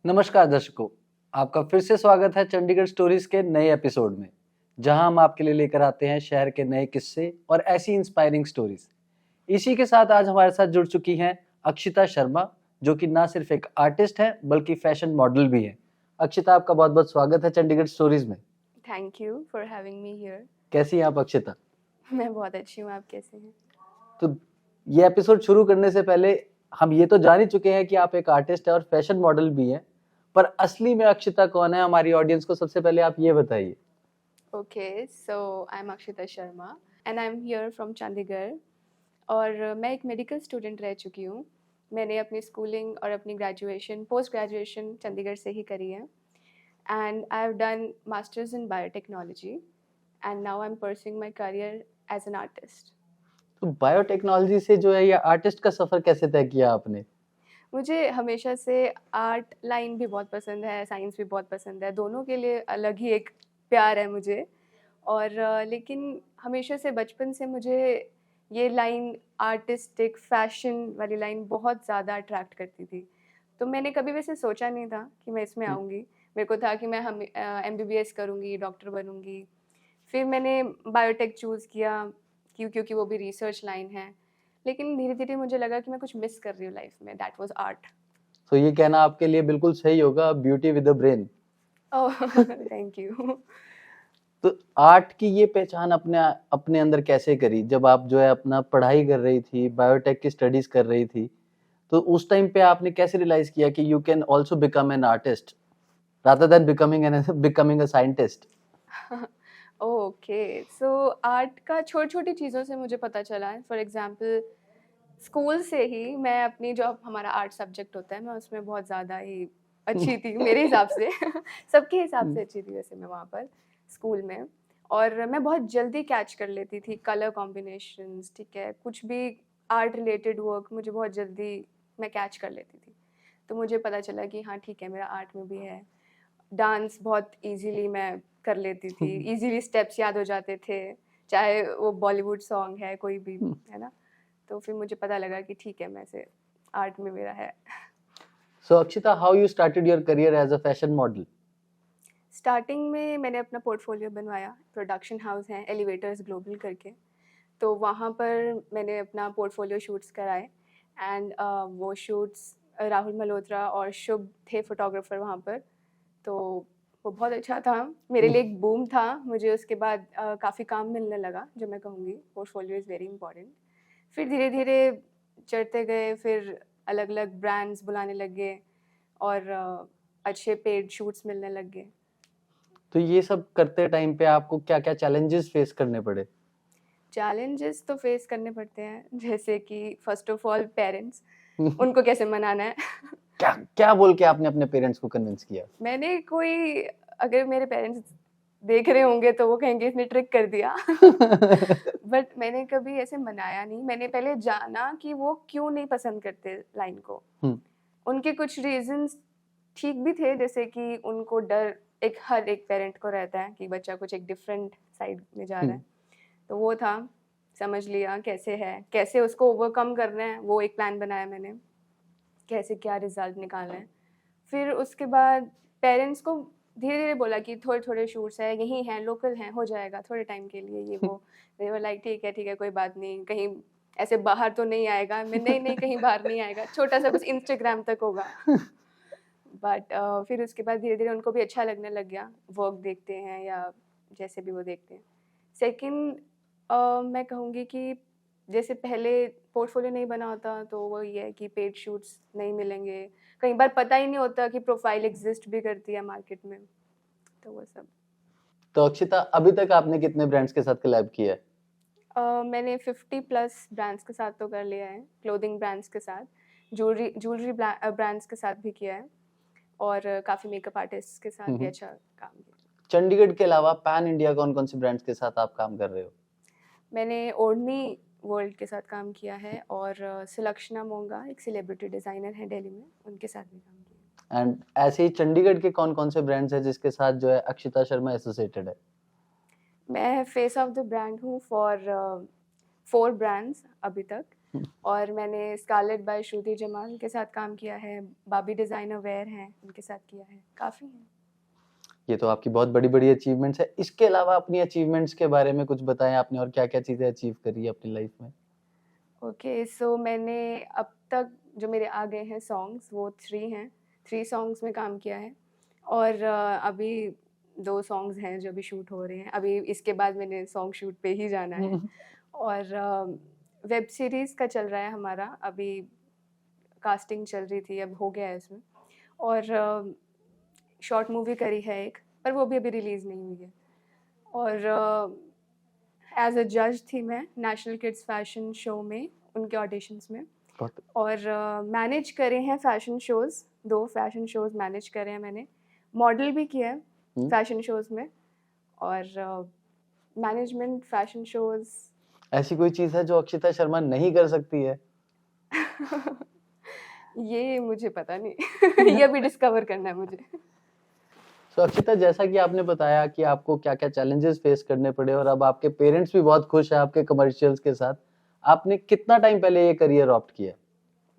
नमस्कार दर्शकों, आपका फिर से स्वागत है चंडीगढ़ स्टोरीज के नए एपिसोड में, जहां हम आपके लिए लेकर आते हैं शहर के नए किस्से और ऐसी इंस्पायरिंग स्टोरीज। इसी के साथ आज हमारे साथ जुड़ चुकी हैं अक्षिता शर्मा, जो कि ना सिर्फ एक आर्टिस्ट है बल्कि फैशन मॉडल भी है। अक्षिता, आपका बहुत बहुत स्वागत है चंडीगढ़ स्टोरीज में। Thank you for having me here. कैसी हैं आप अक्षिता? मैं बहुत अच्छी हूँ, आप कैसे हैं? तो ये एपिसोड शुरू करने से पहले हम ये तो जान ही चुके हैं कि आप एक आर्टिस्ट है और फैशन मॉडल भी हैं, पर असली में अक्षिता कौन है हमारी ऑडियंस को सबसे पहले आप ये बताइए। Okay, so I am Akshita Sharma and I am here from Chandigarh. और मैं एक मेडिकल स्टूडेंट रह चुकी हूँ। मैंने अपनी स्कूलिंग और अपनी ग्रेजुएशन, पोस्ट ग्रेजुएशन चंडीगढ़ से ही करी है। And I have done masters in biotechnology and now I am pursuing my career as an artist. तो बायोटेक्नोलॉजी से जो है ये आर्टिस्ट का सफर कैसे तय किया आपने? मुझे हमेशा से आर्ट लाइन भी बहुत पसंद है, साइंस भी बहुत पसंद है। दोनों के लिए अलग ही एक प्यार है मुझे। और लेकिन हमेशा से बचपन से मुझे ये लाइन, आर्टिस्टिक फैशन वाली लाइन बहुत ज़्यादा अट्रैक्ट करती थी। तो मैंने कभी वैसे सोचा नहीं था कि मैं इसमें आऊँगी। मेरे को था कि मैं MBBS करूँगी, डॉक्टर बनूँगी। फिर मैंने बायोटेक चूज़ किया क्योंकि वो भी रिसर्च लाइन है। लेकिन धीरे-धीरे मुझे लगा कि मैं कुछ मिस कर रही हूँ लाइफ में, दैट वाज़ आर्ट। तो ये कहना आपके लिए बिल्कुल सही होगा, beauty with a brain. Oh thank you. तो आर्ट की ये पहचान अपने अपने अंदर कैसे करी जब आप जो है अपना पढ़ाई कर रही थी, बायोटेक की स्टडीज कर रही थी? तो उस टाइम पे आपने कैसे रियलाइज किया कि you can also become an artist rather than becoming a scientist? Okay, so art का छोटी-छोटी चीज़ों से मुझे पता चला है। फॉर एग्ज़ाम्पल स्कूल से ही मैं अपनी, जो हमारा आर्ट सब्जेक्ट होता है, मैं उसमें बहुत ज़्यादा ही अच्छी थी मेरे हिसाब से। सबके हिसाब से अच्छी थी वैसे मैं वहाँ पर स्कूल में। और मैं बहुत जल्दी कैच कर लेती थी कलर कॉम्बिनेशंस, ठीक है, कुछ भी आर्ट रिलेटेड वर्क मुझे बहुत जल्दी मैं कैच कर लेती थी। तो मुझे पता चला कि हाँ ठीक है, मेरा आर्ट में भी है। डांस बहुत इजीली मैं कर लेती थी, इजीली स्टेप्स याद हो जाते थे, चाहे वो बॉलीवुड सॉन्ग है कोई भी, है ना। तो फिर मुझे पता लगा कि ठीक है, मैं से आर्ट में मेरा है। So Akshita, how you started your career as a fashion model? Starting में मैंने अपना पोर्टफोलियो बनवाया, प्रोडक्शन हाउस है एलिवेटर्स ग्लोबल करके। तो वहाँ पर मैंने अपना पोर्टफोलियो शूट्स कराए एंड वो शूट्स राहुल मल्होत्रा और शुभ थे फोटोग्राफर वहाँ पर। तो वो बहुत अच्छा था, मेरे लिए एक बूम था। मुझे उसके बाद काफ़ी काम मिलने लगा, जो मैं कहूँगी पोर्टफोलियो इज़ वेरी इंपॉर्टेंट। फिर धीरे धीरे चढ़ते गए, फिर अलग अलग ब्रांड्स बुलाने लग गए और अच्छे पेड शूट्स मिलने लग गए। तो ये सब करते टाइम पे आपको क्या क्या चैलेंजेस फेस करने पड़े? चैलेंजेस तो फेस करने पड़ते हैं, जैसे कि फर्स्ट ऑफ ऑल पेरेंट्स, उनको कैसे मनाना है। क्या क्या बोल के आपने अपने पेरेंट्स को कन्विंस किया? मैंने कोई, अगर मेरे पेरेंट्स देख रहे होंगे तो वो कहेंगे इसने ट्रिक कर दिया। बट मैंने कभी ऐसे मनाया नहीं। मैंने पहले जाना कि वो क्यों नहीं पसंद करते लाइन को। उनके कुछ रीजंस ठीक भी थे, जैसे कि उनको डर हर एक पेरेंट को रहता है कि बच्चा कुछ एक डिफरेंट साइड में जा रहा है। तो वो था, समझ लिया कैसे है, कैसे उसको ओवरकम करना है, वो एक प्लान बनाया मैंने, कैसे क्या रिजल्ट निकालना है। फिर उसके बाद पेरेंट्स को धीरे धीरे बोला कि थोड़े थोड़े शूट्स है, यही हैं, लोकल हैं, हो जाएगा थोड़े टाइम के लिए, ये वो। दे वर लाइक ठीक है कोई बात नहीं, कहीं ऐसे बाहर तो नहीं आएगा। मैं नहीं नहीं, कहीं बाहर नहीं आएगा, छोटा सा बस इंस्टाग्राम तक होगा। बट फिर उसके बाद धीरे धीरे उनको भी अच्छा लगने लग गया, वर्क देखते हैं या जैसे भी वो देखते हैं। सेकंड, मैं कहूँगी कि जैसे पहले पोर्टफोलियो नहीं बना होता तो वो ये है कि पेड शूट्स नहीं मिलेंगे, कई बार पता ही नहीं होता कि प्रोफाइल एग्जिस्ट भी करती है मार्केट में, तो वो सब। तो अक्षिता, अभी तक आपने कितने ब्रांड्स के साथ कोलैब किया है? मैंने 50+ ब्रांड्स के साथ तो कर लिया है, क्लोथिंग ब्रांड्स के साथ, ज्वेलरी ब्रांड्स के साथ भी किया है, और काफ़ी मेकअप आर्टिस्ट के साथ भी अच्छा काम किया। चंडीगढ़ के अलावा पैन इंडिया कौन कौन से ब्रांड्स के साथ आप काम कर रहे हो? मैंने ओढ़नी वर्ल्ड के साथ काम किया है, और सुलक्षणा मोंगा एक सेलिब्रिटी डिज़ाइनर है दिल्ली में, उनके साथ भी काम किया। एंड ऐसे ही चंडीगढ़ के कौन कौन से ब्रांड्स हैं जिसके साथ जो है अक्षिता शर्मा एसोसिएटेड है? मैं फेस ऑफ द ब्रांड हूँ फॉर 4 ब्रांड्स अभी तक, और मैंने स्कारलेट बाय श्रुति जमाल के साथ काम किया है, बाबी डिज़ाइनर वेयर हैं उनके साथ किया है, काफ़ी हैं। ये तो आपकी बहुत बड़ी-बड़ी अचीवमेंट्स है। इसके अलावा अपनी अचीवमेंट्स के बारे में कुछ बताएँ आपने और क्या-क्या चीज़ें अचीव करी है अपनी लाइफ में? ओके, सो मैंने अब तक जो मेरे आ गए हैं सॉन्ग्स वो 3 हैं, 3 सॉन्ग्स में काम किया है, और अभी 2 सॉन्ग्स हैं जो अभी शूट हो रहे हैं। अभी इसके बाद मैंने सॉन्ग शूट पे ही जाना है, और वेब सीरीज़ का चल रहा है हमारा, अभी कास्टिंग चल रही थी, अब हो गया है इसमें, और शॉर्ट मूवी करी है एक, पर वो भी अभी रिलीज़ नहीं हुई है, और एज अ जज थी मैं नेशनल किड्स फैशन शो में, उनके ऑडिशंस में, बहुत और मैनेज करे हैं fashion shows, 2 fashion shows manage करे हैं मैंने, मॉडल भी किया है फैशन शोज़ में, और मैनेजमेंट फैशन शोज़। ऐसी कोई चीज़ है जो अक्षिता शर्मा नहीं कर सकती है? ये मुझे पता नहीं। ये अभी डिस्कवर करना है मुझे। तो अक्षिता, जैसा कि आपने बताया कि आपको क्या-क्या चैलेंजेस फेस करने पड़े और अब आपके पेरेंट्स भी बहुत खुश हैं आपके कमर्शियल्स के साथ। आपने कितना टाइम पहले ये करियर ऑप्ट किया?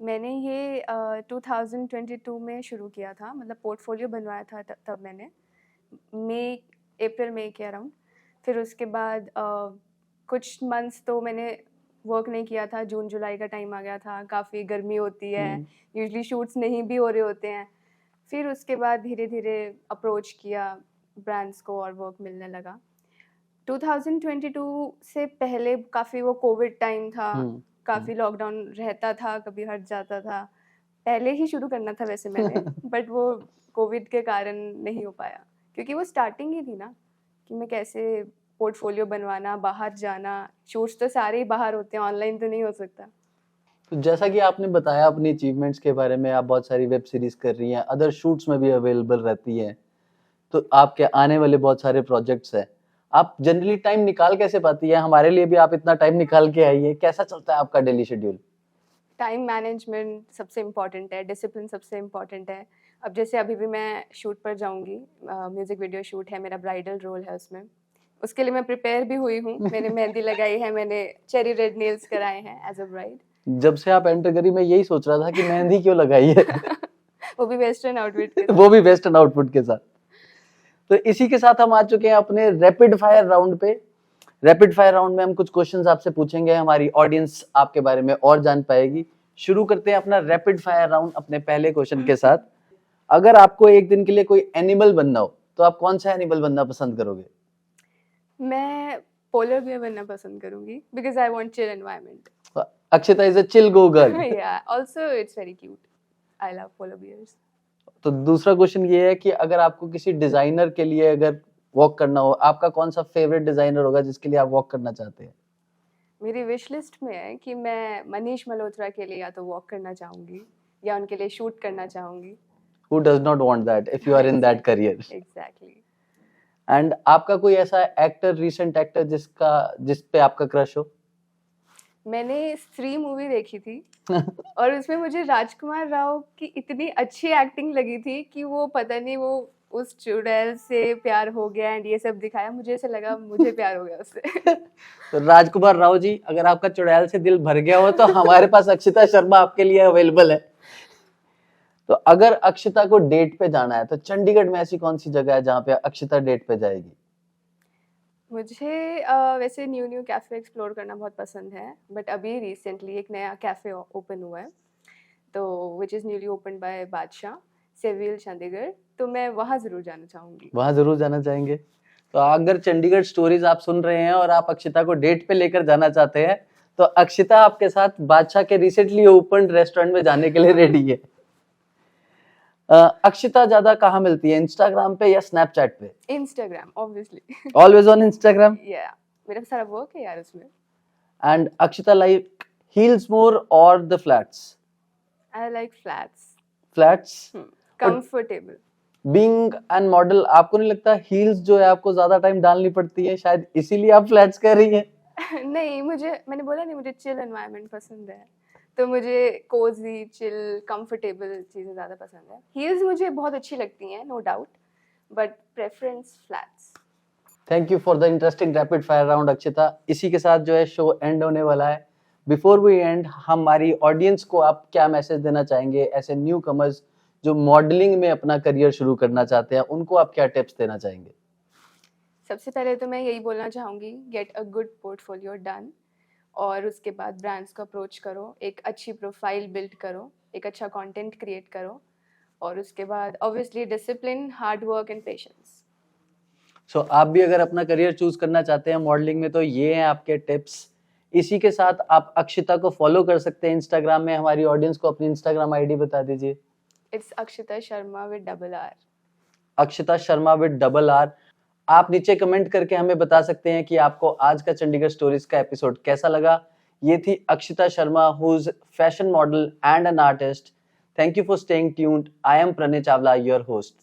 मैंने ये 2022 में शुरू किया था, मतलब पोर्टफोलियो बनवाया था तब मैंने, अप्रैल मई के अराउंड। फिर उसके बाद कुछ मंथ्स तो मैंने वर्क नहीं किया था, जून जुलाई का टाइम आ गया था, काफ़ी गर्मी होती है, यूजुअली शूट्स नहीं भी हो रहे होते हैं। फिर उसके बाद धीरे धीरे अप्रोच किया ब्रांड्स को और वर्क मिलने लगा। 2022 से पहले काफ़ी वो कोविड टाइम था, काफ़ी लॉकडाउन रहता था, कभी हट जाता था। पहले ही शुरू करना था वैसे मैंने, बट वो कोविड के कारण नहीं हो पाया, क्योंकि वो स्टार्टिंग ही थी ना, कि मैं कैसे पोर्टफोलियो बनवाना, बाहर जाना, शूट्स तो सारे ही बाहर होते हैं, ऑनलाइन तो नहीं हो सकता। तो जैसा कि आपने बताया अपनी अचीवमेंट्स के बारे में, आप बहुत सारी वेब सीरीज कर रही हैं, अदर शूट्स में भी अवेलेबल रहती हैं, तो आपके आने वाले बहुत सारे प्रोजेक्ट्स हैं। आप जनरली टाइम निकाल कैसे पाती है? हमारे लिए भी आप इतना टाइम निकाल के आइए। कैसा चलता है आपका डेली शेड्यूल? टाइम मैनेजमेंट सबसे इम्पॉर्टेंट है, डिसिप्लिन सबसे इम्पॉर्टेंट है। अब जैसे अभी भी मैं शूट पर जाऊंगी, म्यूजिक वीडियो शूट है, मेरा ब्राइडल रोल है उसमें, उसके लिए मैं प्रिपेयर भी हुई हूँ। मैंने मेहंदी लगाई है, मैंने चेरी रेड नेल्स कराए हैं एज अ ब्राइड। जब से आप एंटर करी मैं यही सोच रहा था कि मेहंदी क्यों लगाई है। वो भी वेस्टर्न आउटफिट के साथ। वो भी वेस्टर्न आउटफिट के साथ। तो इसी के साथ हम आ चुके हैं अपने रैपिड फायर राउंड पे। रैपिड फायर राउंड में हम कुछ क्वेश्चंस आपसे पूछेंगे, हमारी ऑडियंस आपके बारे में और जान पाएगी। शुरू करते हैं अपना रैपिड फायर राउंड अपने पहले क्वेश्चन के साथ। अगर आपको एक दिन के लिए कोई एनिमल बनना हो तो आप कौन सा एनिमल बनना पसंद करोगे? मैं पोलर बियर बनना पसंद करूंगी, because I want chill environment. Akshita is a chill go girl. Yeah also it's very cute, I love polar bears. तो दूसरा क्वेश्चन ये है कि अगर आपको किसी डिजाइनर के लिए अगर वॉक करना हो, आपका कौन सा फेवरेट डिजाइनर होगा जिसके लिए आप वॉक करना चाहते हैं? मेरी विश लिस्ट में है कि मैं मनीष मल्होत्रा के लिए या तो वॉक करना चाहूंगी या उनके लिए शूट करना चाहूंगी। Who does not want that if you are in that career? Exactly. And आपका कोई ऐसा एक्टर, रीसेंट एक्टर जिस पे आपका क्रश हो? मैंने स्त्री मूवी देखी थी और उसमें मुझे राजकुमार राव की इतनी अच्छी एक्टिंग लगी थी कि वो पता नहीं, वो उस चुड़ैल से प्यार हो गया एंड ये सब दिखाया, मुझे ऐसा लगा मुझे प्यार हो गया उससे। तो राजकुमार राव जी, अगर आपका चुड़ैल से दिल भर गया हो तो हमारे पास अक्षिता शर्मा आपके लिए अवेलेबल है। तो अगर अक्षिता को डेट पे जाना है तो चंडीगढ़ में ऐसी कौन सी जगह है जहाँ पे अक्षिता डेट पे जाएगी? मुझे वैसे न्यू न्यू कैफ़े एक्सप्लोर करना बहुत पसंद है, बट अभी रिसेंटली एक नया कैफ़े ओपन हुआ है, तो which is newly open by बादशाह, सेविल चंडीगढ़, तो मैं वहाँ ज़रूर जाना चाहूँगी। वहां जरूर जाना चाहेंगे। तो अगर चंडीगढ़ स्टोरीज आप सुन रहे हैं और आप अक्षिता को डेट पे लेकर जाना चाहते हैं तो अक्षिता आपके साथ बादशाह के रिसेंटली ओपन रेस्टोरेंट में जाने के लिए रेडी है। अक्षिता ज्यादा कहाँ मिलती है, इंस्टाग्राम पे या स्नैपचैट पे? Instagram obviously. Always on Instagram. या मेरा सारा वर्क है यार उसमें। एंड अक्षिता लाइक हील्स मोर और the flats? I like flats. Flats. Comfortable. Being an model, आपको नहीं लगता हील्स जो है आपको ज्यादा टाइम डालनी पड़ती है, शायद इसीलिए आप फ्लैट्स कर रही हैं? नहीं, मैंने बोला नहीं, मुझे चिल एनवायरनमेंट पसंद है, तो मुझे कोजी, चिल, कंफर्टेबल चीज़ें ज़्यादा पसंद है। हील्स मुझे बहुत अच्छी लगती हैं, no doubt, but preference flats. Thank you for the interesting rapid fire round Akshita. इसी के साथ जो है शो एंड होने वाला है। बिफोर वी एंड, हमारी ऑडियंस को आप क्या मैसेज देना चाहेंगे? ऐसे न्यू कमर्स जो मॉडलिंग में अपना करियर शुरू करना चाहते हैं, उनको आप क्या टिप्स देना चाहेंगे? सबसे पहले तो मैं यही बोलना चाहूँगी, get a good portfolio done, और उसके बाद ब्रांड्स को अप्रोच करो, एक अच्छी प्रोफाइल बिल्ड करो, एक अच्छा कंटेंट क्रिएट करो, और उसके बाद obviously discipline, hard work and patience. So आप भी अगर अपना करियर चूज करना चाहते हैं मॉडलिंग में, तो ये हैं आपके टिप्स। इसी के साथ आप अक्षिता को फॉलो कर सकते हैं इंस्टाग्राम में। हमारी ऑडियंस को अपनी इंस्टाग्राम आईडी बता दीजिए। It's Akshita Sharma with double R. Akshita Sharma with double R. आप नीचे कमेंट करके हमें बता सकते हैं कि आपको आज का चंडीगढ़ स्टोरीज का एपिसोड कैसा लगा। ये थी Akshita Sharma, who is fashion model and an artist. Thank you for staying tuned. I am Pranay Chawla, your host.